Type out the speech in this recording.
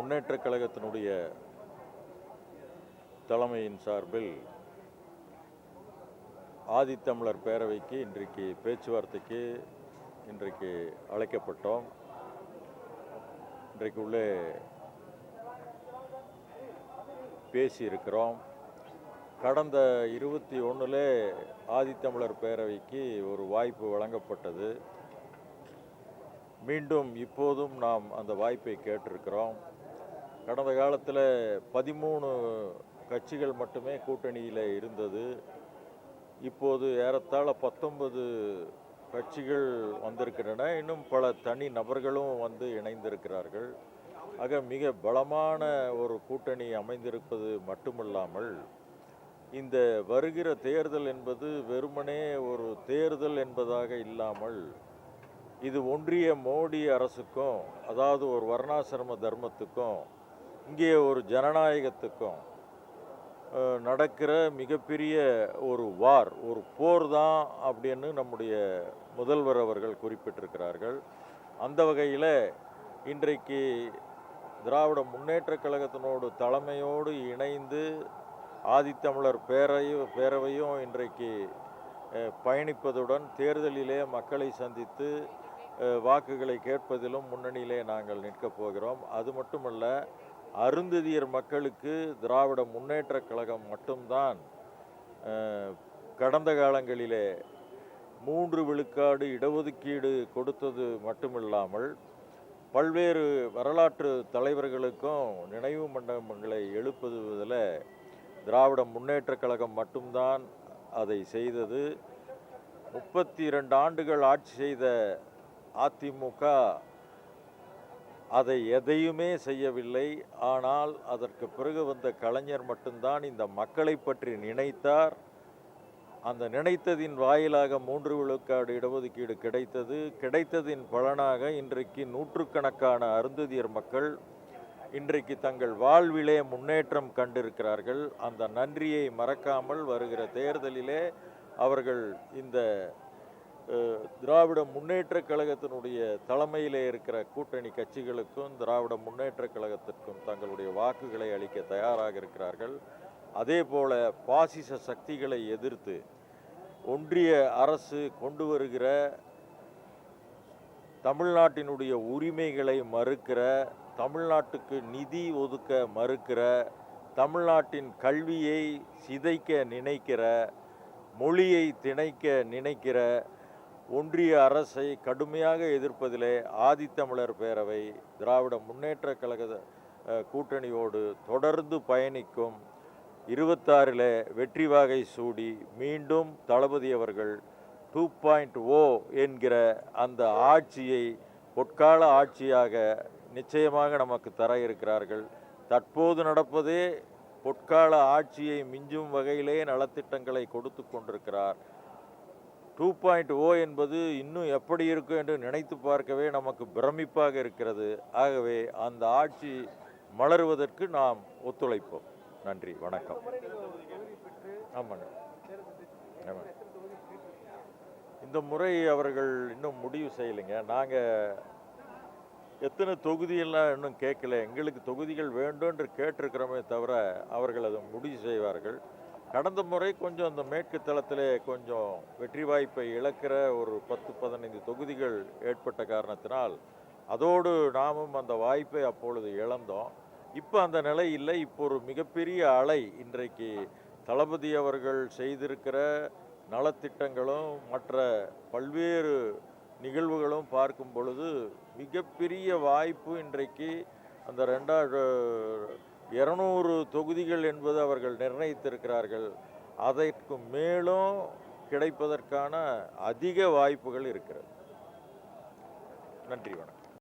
முன்னேற்றக் கழகத்தினுடைய தலைமையின் சார்பில் ஆதித்தமிழர் பேரவைக்கு இன்றைக்கு பேச்சுவார்த்தைக்கு அழைக்கப்பட்டோம். இன்றைக்கு உள்ளே பேசியிருக்கிறோம். கடந்த 21 ஆதித்தமிழர் பேரவைக்கு ஒரு வாய்ப்பு வழங்கப்பட்டது. மீண்டும் இப்போதும் நாம் அந்த வாய்ப்பை கேட்டிருக்கிறோம். கடந்த காலத்தில் 13 கட்சிகள் மட்டுமே கூட்டணியில் இருந்தது. இப்போது ஏறத்தாழ 19 கட்சிகள் வந்திருக்கின்றன. இன்னும் பல தனி நபர்களும் வந்து இணைந்திருக்கிறார்கள். ஆக மிக பலமான ஒரு கூட்டணி அமைந்திருப்பது மட்டுமல்லாமல், இந்த வருகிற தேர்தல் என்பது வெறுமனே ஒரு தேர்தல் என்பதாக இல்லாமல், இது ஒன்றிய மோடி அரசுக்கும், அதாவது ஒரு வர்ணாசிரம தர்மத்துக்கும், இங்கே ஒரு ஜனநாயகத்துக்கும் நடக்கிற மிகப்பெரிய ஒரு போர் தான் அப்படின்னு நம்முடைய முதல்வர் அவர்கள் குறிப்பிட்டிருக்கிறார்கள். அந்த வகையில் இன்றைக்கு திராவிட முன்னேற்றக் கழகத்தினோடு தலைமையோடு இணைந்து ஆதித்தமிழர் பேரவையும் இன்றைக்கு பயணிப்பதுடன் தேர்தலிலே மக்களை சந்தித்து வாக்குகளை கேட்பதிலும் முன்னணியிலே நாங்கள் நிற்கப் போகிறோம். அது மட்டுமல்ல, அருந்ததியர் மக்களுக்கு திராவிட முன்னேற்றக் கழகம் மட்டும்தான் கடந்த காலங்களிலே 3 விழுக்காடு இடஒதுக்கீடு கொடுத்தது மட்டுமில்லாமல், பல்வேறு வரலாற்று தலைவர்களுக்கும் நினைவு மண்டபங்களை எழுப்புவதில் திராவிட முன்னேற்றக் கழகம் மட்டும்தான் அதை செய்தது. 32 ஆண்டுகள் ஆட்சி செய்த அதிமுக அதை எதையுமே செய்யவில்லை. ஆனால் அதற்கு பிறகு வந்த கலைஞர் மட்டும்தான் இந்த மக்களை பற்றி நினைத்தார். அந்த நினைத்ததின் வாயிலாக 3 விழுக்காடு இடஒதுக்கீடு கிடைத்ததின் பலனாக இன்றைக்கு நூற்றுக்கணக்கான அருந்ததியர் மக்கள் இன்றைக்கு தங்கள் வாழ்விலே முன்னேற்றம் கண்டிருக்கிறார்கள். அந்த நன்றியை மறக்காமல் வருகிற தேர்தலிலே அவர்கள் இந்த திராவிட முன்னேற்றக் கழகத்தினுடைய தலைமையிலே இருக்கிற கூட்டணி கட்சிகளுக்கும் திராவிட முன்னேற்றக் கழகத்திற்கும் தங்களுடைய வாக்குகளை அளிக்க தயாராக இருக்கிறார்கள். அதே போல பாசிச சக்திகளை எதிர்த்து ஒன்றிய அரசு கொண்டு வருகிற தமிழ்நாட்டினுடைய உரிமைகளை மறுக்கிற, தமிழ்நாட்டுக்கு நிதி ஒதுக்க மறுக்கிற, தமிழ்நாட்டின் கல்வியை சிதைக்க நினைக்கிற, மொழியை திணைக்க நினைக்கிற ஒன்றிய அரசை கடுமையாக எதிர்ப்பதிலே ஆதித்தமிழர் பேரவை திராவிட முன்னேற்ற கழக கூட்டணியோடு தொடர்ந்து பயணிக்கும். 26 வெற்றி வாகை சூடி மீண்டும் தளபதி அவர்கள் 2.0 என்கிற அந்த ஆட்சியை பொற்கால ஆட்சியாக நிச்சயமாக நமக்கு தர இருக்கிறார்கள். தற்போது நடப்பதே பொற்கால ஆட்சியை மிஞ்சும் வகையிலே நலத்திட்டங்களை கொடுத்து கொண்டிருக்கிறார். 2.0 என்பது இன்னும் எப்படி இருக்கும் என்று நினைத்து பார்க்கவே நமக்கு பிரமிப்பாக இருக்கிறது. ஆகவே அந்த ஆட்சி மலருவதற்கு நாம் ஒத்துழைப்போம். நன்றி, வணக்கம். ஆமாங்க, இந்த முறை அவர்கள் இன்னும் முடிவு செய்யலைங்க. நாங்கள் எத்தனை தொகுதியெல்லாம் இன்னும் கேட்கல. எங்களுக்கு தொகுதிகள் வேண்டும் என்று கேட்டிருக்கிறோமே தவிர அவர்கள் அதை முடிவு செய்வார்கள். கடந்த முறை கொஞ்சம் அந்த மேற்கு தளத்திலே கொஞ்சம் வெற்றி வாய்ப்பை இழக்கிற ஒரு 10-15 தொகுதிகள் ஏற்பட்ட காரணத்தினால் அதோடு நாமும் அந்த வாய்ப்பை அப்பொழுது இழந்தோம். இப்போ அந்த நிலை இல்லை. இப்போ ஒரு மிகப்பெரிய அலை இன்றைக்கு தளபதி அவர்கள் செய்திருக்கிற நலத்திட்டங்களும் மற்ற பல்வேறு நிகழ்வுகளும் பார்க்கும் பொழுது மிகப்பெரிய வாய்ப்பு இன்றைக்கு அந்த 200 தொகுதிகள் என்பது அவர்கள் நிர்ணயித்திருக்கிறார்கள். அதற்கு மேலும் கிடைப்பதற்கான அதிக வாய்ப்புகள் இருக்கிறது. நன்றி, வணக்கம்.